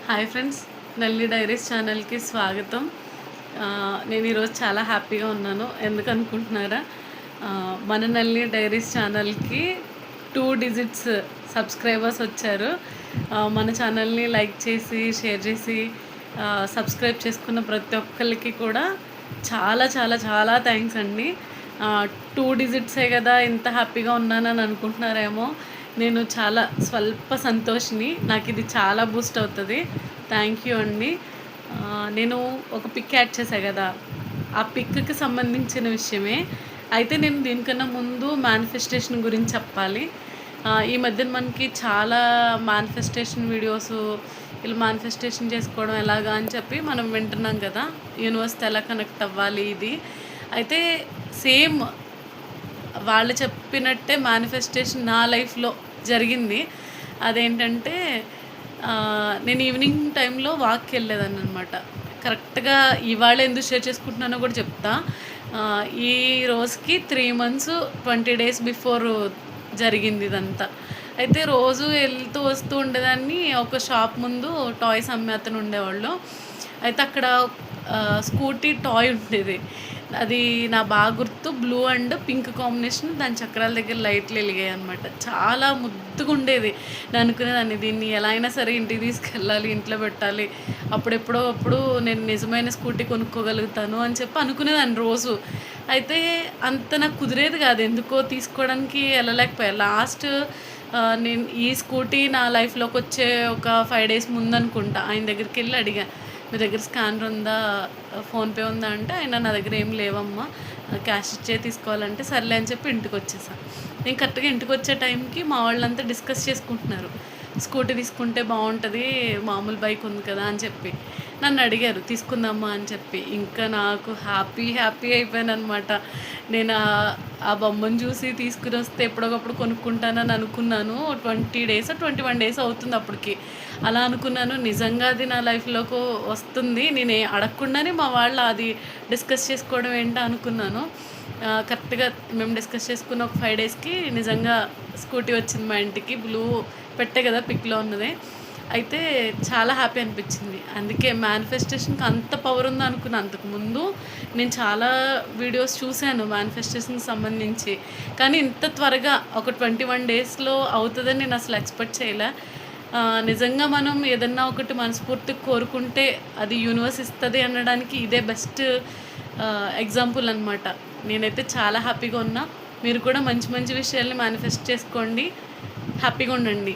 Hi friends, నల్లి diaries ఛానల్కి స్వాగతం. నేను ఈరోజు చాలా హ్యాపీగా ఉన్నాను. ఎందుకు అనుకుంటున్నారా? మన నల్లి డైరీస్ ఛానల్కి 2 డిజిట్స్ సబ్స్క్రైబర్స్ వచ్చారు. మన ఛానల్ని లైక్ చేసి షేర్ చేసి సబ్స్క్రైబ్ చేసుకున్న ప్రతి ఒక్కరికి కూడా చాలా చాలా చాలా థ్యాంక్స్ అండి. 2 డిజిట్సే కదా ఇంత హ్యాపీగా ఉన్నానని అనుకుంటున్నారేమో. నేను చాలా స్వల్ప సంతోషిని. నాకు ఇది చాలా బూస్ట్ అవుతుంది. థ్యాంక్ యూ అండి. నేను ఒక పిక్ యాడ్ చేశా కదా, ఆ పిక్కి సంబంధించిన విషయమే. అయితే నేను దీనికన్నా ముందు మేనిఫెస్టేషన్ గురించి చెప్పాలి. ఈ మధ్యన మనకి చాలా మేనిఫెస్టేషన్ వీడియోస్, ఇలా మేనిఫెస్టేషన్ చేసుకోవడం ఎలాగా అని చెప్పి మనం వింటున్నాం కదా, యూనివర్స్తో ఎలా కనెక్ట్ అవ్వాలి ఇది. అయితే సేమ్ వాళ్ళు చెప్పినట్టే మేనిఫెస్టేషన్ నా లైఫ్లో జరిగింది. అదేంటంటే నేను ఈవినింగ్ టైంలో వాక్కి వెళ్ళేదాన్ని అనమాట. కరెక్ట్గా ఇవాళ ఎందుకు షేర్ చేసుకుంటున్నానో కూడా చెప్తా. ఈ రోజుకి 3 months 20 days బిఫోర్ జరిగింది ఇదంతా. అయితే రోజు వెళ్తూ వస్తూ ఉండేదాన్ని. ఒక షాప్ ముందు టాయ్స్ అమ్మే అతను ఉండేవాళ్ళు. అయితే అక్కడ స్కూటీ టాయ్ ఉండేది. అది నా బాగా గుర్తు. బ్లూ అండ్ పింక్ కాంబినేషన్, దాని చక్రాల దగ్గర లైట్లు వెలిగాయి అనమాట. చాలా ముద్దుగా ఉండేది. నేను అనుకునేదాన్ని దీన్ని ఎలా అయినా సరే ఇంటికి తీసుకెళ్ళాలి, ఇంట్లో పెట్టాలి, అప్పుడు నేను నిజమైన స్కూటీ కొనుక్కోగలుగుతాను అని చెప్పి అనుకునేదాన్ని రోజు. అయితే అంత నాకు కుదిరేది కాదు, ఎందుకో తీసుకోవడానికి వెళ్ళలేకపోయా. లాస్ట్ నేను ఈ స్కూటీ నా లైఫ్లోకి వచ్చే ఒక 5 days ముందు అనుకుంటా ఆయన దగ్గరికి వెళ్ళి అడిగా, మీ దగ్గర స్కానర్ ఉందా, ఫోన్పే ఉందా అంటే, ఆయన నా దగ్గర ఏం లేవమ్మా, క్యాష్ ఇచ్చే తీసుకోవాలంటే సర్లే అని చెప్పి ఇంటికి వచ్చేసాను. నేను కరెక్ట్గా ఇంటికి వచ్చే టైంకి మా వాళ్ళంతా డిస్కస్ చేసుకుంటున్నారు, స్కూటీ తీసుకుంటే బాగుంటుంది, మామూలు బైక్ ఉంది కదా అని చెప్పి నన్ను అడిగారు తీసుకుందామా అని చెప్పి. ఇంకా నాకు హ్యాపీ అయిపోయాను అనమాట. నేను ఆ బొమ్మను చూసి తీసుకుని వస్తే ఎప్పుడొకప్పుడు కొనుక్కుంటానని అనుకున్నాను. 20 days 21 days అవుతుంది అప్పటికి. అలా అనుకున్నాను. నిజంగా అది నా లైఫ్లోకి వస్తుంది. నేను అడగకుండానే మా వాళ్ళు అది డిస్కస్ చేసుకోవడం ఏంటో అనుకున్నాను. కరెక్ట్గా మేము డిస్కస్ చేసుకున్న ఒక 5 daysకి నిజంగా స్కూటీ వచ్చింది మా ఇంటికి. బ్లూ పెట్టే కదా పిక్లో ఉన్నది. అయితే చాలా హ్యాపీ అనిపించింది. అందుకే మేనిఫెస్టేషన్కి అంత పవర్ ఉందో అనుకున్నాను. అంతకుముందు నేను చాలా వీడియోస్ చూశాను మేనిఫెస్టేషన్కి సంబంధించి, కానీ ఇంత త్వరగా ఒక 21 daysలో అవుతుందని నేను అసలు ఎక్స్పెక్ట్ చేయలే. నిజంగా మనం ఏదన్నా ఒకటి మనస్ఫూర్తిగా కోరుకుంటే అది యూనివర్స్ ఇస్తుంది అనడానికి ఇదే బెస్ట్ ఎగ్జాంపుల్ అనమాట. నేనైతే చాలా హ్యాపీగా ఉన్నా. మీరు కూడా మంచి మంచి విషయాల్ని మేనిఫెస్ట్ చేసుకోండి. హ్యాపీగా ఉండండి.